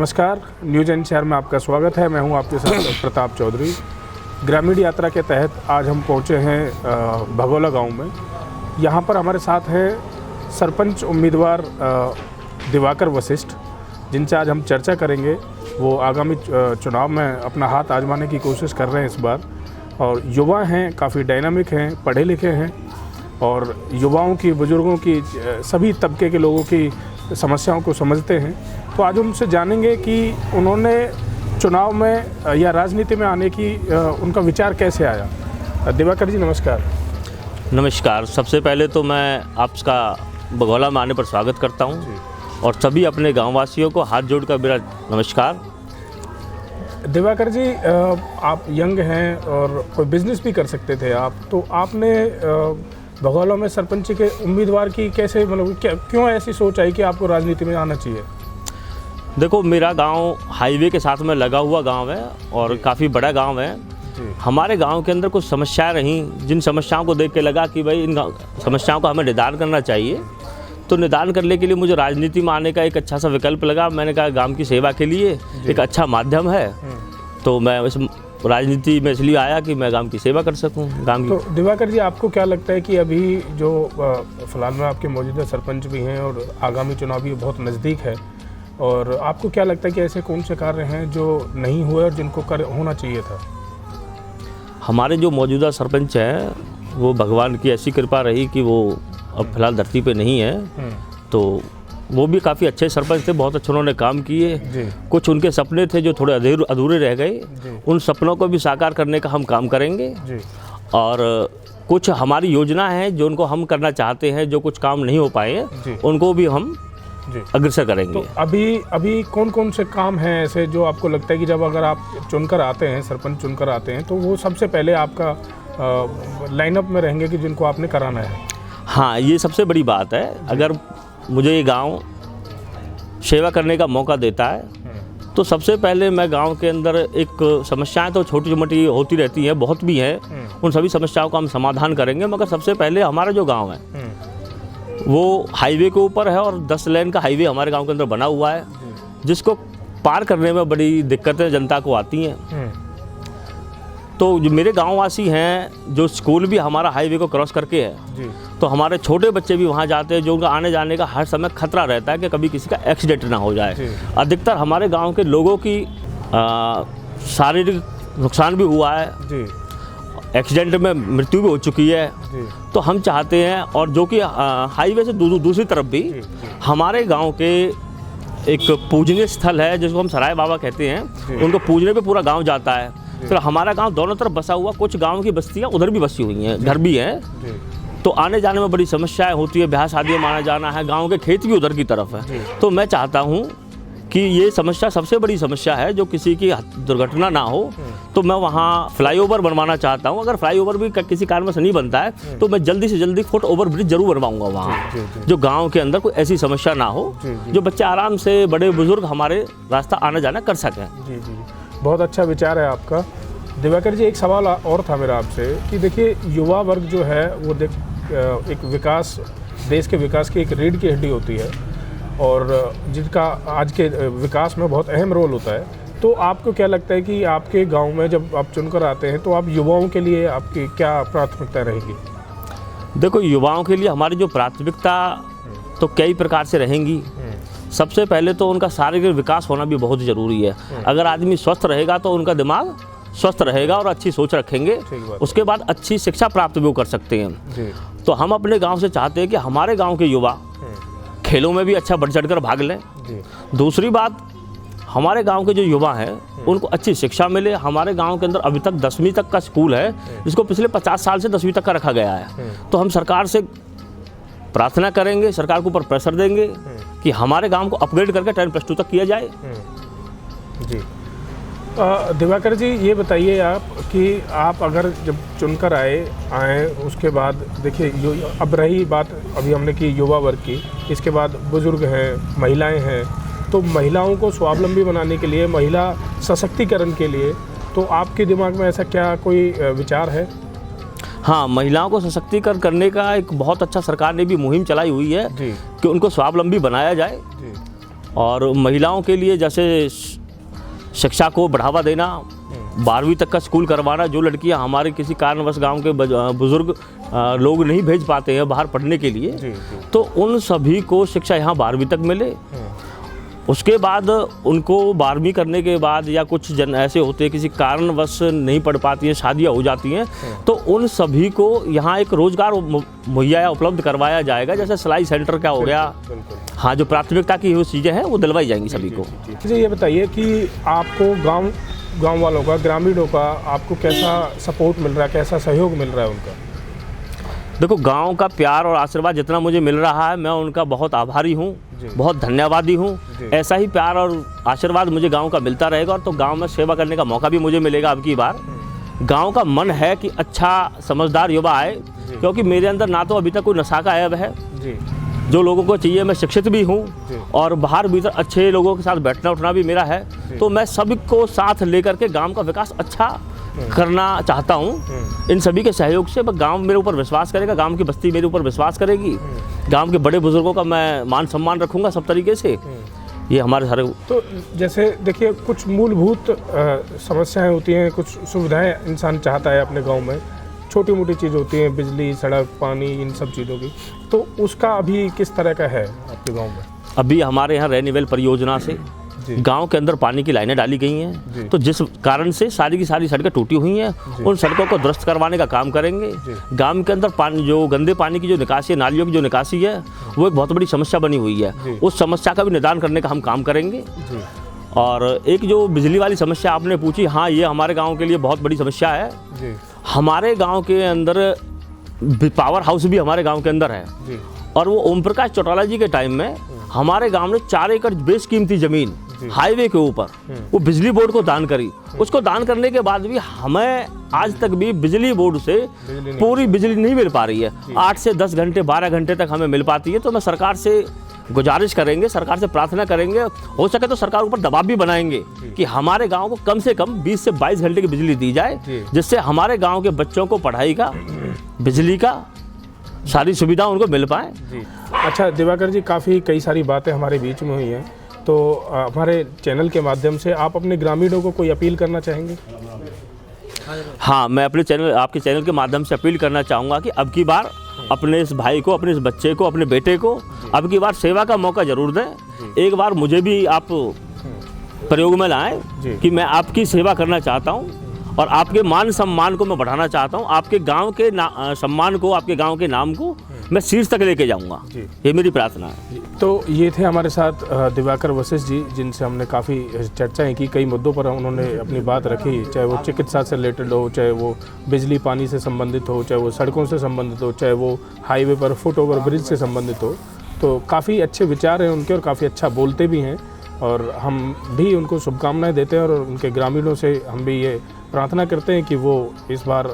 नमस्कार, news NCR में आपका स्वागत है। मैं हूं आपके साथ प्रताप चौधरी। ग्रामीण यात्रा के तहत आज हम पहुंचे हैं भगोला गांव में। यहां पर हमारे साथ हैं सरपंच उम्मीदवार दिवाकर वशिष्ठ, जिनसे आज हम चर्चा करेंगे। वो आगामी चुनाव में अपना हाथ आजमाने की कोशिश कर रहे हैं इस बार, और युवा हैं, काफ़ी डायनामिक हैं, पढ़े लिखे हैं और युवाओं की, बुज़ुर्गों की, सभी तबके के लोगों की समस्याओं को समझते हैं। तो आज उनसे जानेंगे कि उन्होंने चुनाव में या राजनीति में आने की उनका विचार कैसे आया। दिवाकर जी नमस्कार। नमस्कार। सबसे पहले तो मैं आपका भगोला में आने पर स्वागत करता हूं और सभी अपने गाँव वासियों को हाथ जोड़कर मेरा नमस्कार। दिवाकर जी, आप यंग हैं और कोई बिजनेस भी कर सकते थे आप, तो आपने भगोला में सरपंच के उम्मीदवार की कैसे, मतलब क्यों ऐसी सोच आई कि आपको राजनीति में आना चाहिए? देखो, मेरा गांव हाईवे के साथ में लगा हुआ गांव है और काफ़ी बड़ा गांव है। हमारे गांव के अंदर कुछ समस्याएं रहीं, जिन समस्याओं को देख के लगा कि भाई इन समस्याओं का हमें निदान करना चाहिए। तो निदान करने के लिए मुझे राजनीति में आने का एक अच्छा सा विकल्प लगा। मैंने कहा गांव की सेवा के लिए एक अच्छा माध्यम है, तो मैं इस राजनीति में इसलिए आया कि मैं गांव की सेवा कर सकूं। गांव की। तो दिवाकर जी, आपको क्या लगता है कि अभी जो फिलहाल में आपके मौजूदा सरपंच भी हैं और आगामी चुनाव भी बहुत नज़दीक है, और आपको क्या लगता है कि ऐसे कौन से कार्य हैं जो नहीं हुए और जिनको होना चाहिए था? हमारे जो मौजूदा सरपंच हैं, वो भगवान की ऐसी कृपा रही कि वो अब फिलहाल धरती पे नहीं है। तो वो भी काफ़ी अच्छे सरपंच थे, बहुत अच्छे उन्होंने काम किए। कुछ उनके सपने थे जो थोड़े अधूरे रह गए, उन सपनों को भी साकार करने का हम काम करेंगे। और कुछ हमारी योजना है जो उनको हम करना चाहते हैं, जो कुछ काम नहीं हो पाए हैं उनको भी हम अग्रसर करेंगे। तो अभी कौन कौन से काम हैं ऐसे जो आपको लगता है कि जब अगर आप चुनकर आते हैं, सरपंच चुनकर आते हैं, तो वो सबसे पहले आपका लाइनअप में रहेंगे कि जिनको आपने कराना है? हाँ, ये सबसे बड़ी बात है। अगर मुझे ये गांव सेवा करने का मौका देता है, तो सबसे पहले मैं गांव के अंदर एक समस्याएं तो छोटी मोटी होती रहती हैं, बहुत भी हैं, उन सभी समस्याओं का हम समाधान करेंगे। मगर सबसे पहले हमारा जो गांव है वो हाईवे के ऊपर है और 10 लेन का हाईवे हमारे गांव के अंदर बना हुआ है, जिसको पार करने में बड़ी दिक्कतें जनता को आती हैं। तो जो मेरे गाँव वासी हैं, जो स्कूल भी हमारा हाईवे को क्रॉस करके है, तो हमारे छोटे बच्चे भी वहाँ जाते हैं, जो उनका आने जाने का हर समय खतरा रहता है कि कभी किसी का एक्सीडेंट ना हो जाए। अधिकतर हमारे गांव के लोगों की शारीरिक नुकसान भी हुआ है, एक्सीडेंट में मृत्यु भी हो चुकी है। तो हम चाहते हैं, और जो कि हाईवे से दूसरी तरफ भी हमारे गांव के एक पूजनीय स्थल है जिसको हम सराय बाबा कहते हैं, उनको पूजने पे पूरा गांव जाता है। तो हमारा गांव दोनों तरफ बसा हुआ, कुछ गाँव की बस्तियाँ उधर भी बसी हुई हैं, घर भी हैं। तो आने जाने में बड़ी समस्याएं होती है, ब्याह शादियों में आना जाना है, गांव के खेत भी उधर की तरफ है। तो मैं चाहता हूं कि ये समस्या सबसे बड़ी समस्या है, जो किसी की दुर्घटना ना हो। तो मैं वहाँ फ्लाईओवर बनवाना चाहता हूं। अगर फ्लाईओवर भी किसी कारण से नहीं बनता है, तो मैं जल्दी से जल्दी फुट ओवर ब्रिज जरूर बनवाऊंगा वहाँ, जो गाँव के अंदर कोई ऐसी समस्या ना हो, जो बच्चे आराम से, बड़े बुजुर्ग हमारे रास्ता आना जाना कर सकें। जी, बहुत अच्छा विचार है आपका। दिवाकर जी, एक सवाल और था मेरा आपसे कि देखिए, युवा वर्ग जो है वो एक विकास, देश के विकास की एक रीढ़ की हड्डी होती है और जिनका आज के विकास में बहुत अहम रोल होता है। तो आपको क्या लगता है कि आपके गांव में जब आप चुनकर आते हैं, तो आप युवाओं के लिए आपकी क्या प्राथमिकता रहेगी? देखो, युवाओं के लिए हमारी जो प्राथमिकता तो कई प्रकार से रहेंगी। सबसे पहले तो उनका शारीरिक विकास होना भी बहुत ज़रूरी है। अगर आदमी स्वस्थ रहेगा तो उनका दिमाग स्वस्थ रहेगा और अच्छी सोच रखेंगे, उसके बाद अच्छी शिक्षा प्राप्त भी कर सकते हैं। तो हम अपने गांव से चाहते हैं कि हमारे गांव के युवा खेलों में भी अच्छा बढ़ चढ़ कर भाग लें। दूसरी बात, हमारे गांव के जो युवा हैं उनको अच्छी शिक्षा मिले। हमारे गांव के अंदर अभी तक 10वीं तक का स्कूल है, जिसको पिछले 50 साल से 10वीं तक का रखा गया है। तो हम सरकार से प्रार्थना करेंगे, सरकार के ऊपर प्रेशर देंगे कि हमारे गांव को अपग्रेड करके 10+2 तक किया जाए। जी, दिवाकर जी, ये बताइए आप कि आप अगर जब चुनकर आए उसके बाद देखिए, अब रही बात अभी हमने की युवा वर्ग की, इसके बाद बुजुर्ग हैं, महिलाएं हैं। तो महिलाओं को स्वावलंबी बनाने के लिए, महिला सशक्तिकरण के लिए, तो आपके दिमाग में ऐसा क्या कोई विचार है? हाँ, महिलाओं को सशक्तिकरण करने का एक बहुत अच्छा सरकार ने भी मुहिम चलाई हुई है कि उनको स्वावलंबी बनाया जाए। और महिलाओं के लिए जैसे शिक्षा को बढ़ावा देना, 12वीं तक का स्कूल करवाना। जो लड़कियां हमारे किसी कारणवश गांव के बुजुर्ग लोग नहीं भेज पाते हैं बाहर पढ़ने के लिए, तो उन सभी को शिक्षा यहाँ 12वीं तक मिले। उसके बाद उनको 12वीं करने के बाद या कुछ जन ऐसे होते हैं किसी कारणवश नहीं पढ़ पाती हैं, शादियाँ हो जाती हैं, तो उन सभी को यहाँ एक रोज़गार मुहैया उपलब्ध करवाया जाएगा। जैसे सिलाई सेंटर का हो गया, हाँ, जो प्राथमिकता की वो चीज़ें हैं वो दिलवाई जाएंगी सभी को। ये बताइए कि आपको गांव वालों का, ग्रामीणों का आपको कैसा सपोर्ट मिल रहा है, कैसा सहयोग मिल रहा है उनका? देखो, गांव का प्यार और आशीर्वाद जितना मुझे मिल रहा है, मैं उनका बहुत आभारी हूँ, बहुत धन्यवादी हूँ। ऐसा ही प्यार और आशीर्वाद मुझे गांव का मिलता रहेगा, और तो गांव में सेवा करने का मौका भी मुझे मिलेगा। अब की बार गांव का मन है कि अच्छा समझदार युवा आए, क्योंकि मेरे अंदर ना तो अभी तक कोई नशा का ऐब है। जो लोगों को चाहिए, मैं शिक्षित भी हूँ और बाहर भीतर अच्छे लोगों के साथ बैठना उठना भी मेरा है, तो मैं सभी को साथ लेकर के गांव का विकास अच्छा करना चाहता हूँ। इन सभी के सहयोग से गांव मेरे ऊपर विश्वास करेगा, गांव की बस्ती मेरे ऊपर विश्वास करेगी, गांव के बड़े बुजुर्गों का मैं मान सम्मान रखूँगा सब तरीके से। ये हमारे सारे तो जैसे देखिए, कुछ मूलभूत समस्याएं होती हैं, कुछ सुविधाएं इंसान चाहता है अपने गांव में, छोटी मोटी चीज़ होती हैं, बिजली, सड़क, पानी, इन सब चीज़ों की, तो उसका अभी किस तरह का है आपके गांव में? अभी हमारे यहाँ रेनीवेल परियोजना से गांव के अंदर पानी की लाइनें डाली गई हैं, तो जिस कारण से सारी की सारी सड़कें टूटी हुई हैं, उन सड़कों को दुरुस्त करवाने का काम करेंगे। गांव के अंदर पानी, जो गंदे पानी की जो निकासी है, नालियों की जो निकासी है, वो एक बहुत बड़ी समस्या बनी हुई है। उस समस्या का भी निदान करने का हम काम करेंगे। और एक जो बिजली वाली समस्या आपने पूछी, हाँ, ये हमारे गाँव के लिए बहुत बड़ी समस्या है। हमारे गाँव के अंदर पावर हाउस भी हमारे गाँव के अंदर है, और वो ओम प्रकाश चौटाला जी के टाइम में हमारे गांव ने 4 एकड़ बेशकीमती ज़मीन हाईवे के ऊपर वो बिजली बोर्ड को दान करी। उसको दान करने के बाद भी हमें आज तक भी बिजली बोर्ड से पूरी बिजली नहीं मिल पा रही है। 8 से 10 घंटे, 12 घंटे तक हमें मिल पाती है। तो मैं सरकार से गुजारिश करेंगे, सरकार से प्रार्थना करेंगे, हो सके तो सरकार ऊपर दबाव भी बनाएंगे कि हमारे गांव को कम से कम 20 से 22 घंटे की बिजली दी जाए, जिससे हमारे गाँव के बच्चों को पढ़ाई का, बिजली का सारी सुविधा उनको मिल पाए। अच्छा दिवाकर जी, कई सारी बातें हमारे बीच में हुई हैं, तो हमारे चैनल के माध्यम से आप अपने ग्रामीणों को कोई अपील करना चाहेंगे? हाँ, मैं अपने आपके चैनल के माध्यम से अपील करना चाहूँगा कि अब की बार अपने इस भाई को, अपने इस बच्चे को, अपने बेटे को अब की बार सेवा का मौका ज़रूर दें। एक बार मुझे भी आप प्रयोग में लाएं कि मैं आपकी सेवा करना चाहता हूँ और आपके मान सम्मान को मैं बढ़ाना चाहता हूँ। आपके गांव के सम्मान को, आपके गांव के नाम को मैं शीर्ष तक लेके जाऊंगा, ये मेरी प्रार्थना है। तो ये थे हमारे साथ दिवाकर वशिष्ठ जी, जिनसे हमने काफ़ी चर्चाएं की, कई मुद्दों पर उन्होंने अपनी बात रखी, चाहे वो चिकित्सा से रिलेटेड हो, चाहे वो बिजली पानी से संबंधित हो, चाहे वो सड़कों से संबंधित हो, चाहे वो हाईवे पर फुट ओवर ब्रिज से संबंधित हो। तो काफ़ी अच्छे विचार हैं उनके और काफ़ी अच्छा बोलते भी हैं, और हम भी उनको शुभकामनाएँ देते हैं। और उनके ग्रामीणों से हम भी ये प्रार्थना करते हैं कि वो इस बार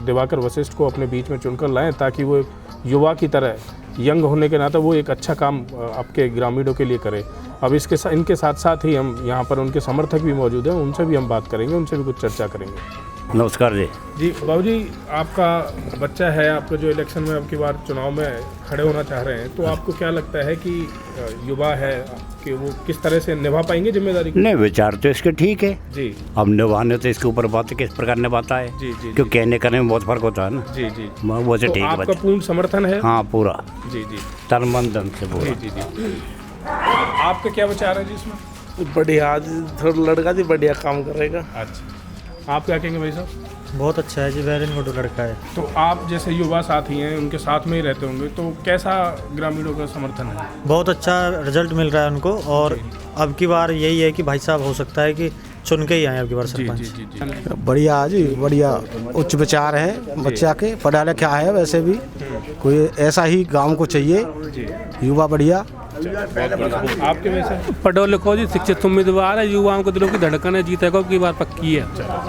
दिवाकर वशिष्ठ को अपने बीच में चुनकर लाएं, ताकि वो युवा की तरह यंग होने के नाते वो एक अच्छा काम आपके ग्रामीणों के लिए करे। अब इनके साथ साथ ही हम यहाँ पर उनके समर्थक भी मौजूद हैं, उनसे भी हम बात करेंगे, उनसे भी कुछ चर्चा करेंगे। नमस्कार जी। बाबू जी, आपका बच्चा है, आपको जो इलेक्शन में अब की बार चुनाव में खड़े होना चाह रहे हैं, तो आपको क्या लगता है कि युवा है कि वो किस तरह से निभा पाएंगे जिम्मेदारी? नहीं, विचार तो इसके ठीक है जी। अब निभाने तो इसके ऊपर बात है किस प्रकार निभाता है, क्यों कहने करने में बहुत फर्क होता है ना। जी जी, वो से ठीक है। आपका पूर्ण समर्थन है? हाँ, पूरा। जी जी, तन मन धन से पूरा। जी जी। आपके क्या विचार है जी इसमें? बढ़िया, थोड़ा लड़का जी बढ़िया काम करेगा। अच्छा, आप क्या कहेंगे भाई साहब? बहुत अच्छा है जी, वेरी गुड लड़का है। तो आप जैसे युवा साथी हैं, उनके साथ में ही रहते होंगे, तो कैसा ग्रामीणों का समर्थन है? बहुत अच्छा रिजल्ट मिल रहा है उनको, और अब की बार यही है कि भाई साहब हो सकता है कि चुन के ही आए अब की बार सरपंच। जी जी जी। बढ़िया जी, बढ़िया उच्च विचार है बच्चा के, पढ़ा लिखा है, वैसे भी कोई ऐसा ही गांव को चाहिए, युवा बढ़िया। आपके वैसे? पढ़ो लिखो जी, शिक्षित उम्मीदवार है, युवाओं के दिलों की धड़कन है, जीतेगा की बार पक्की है।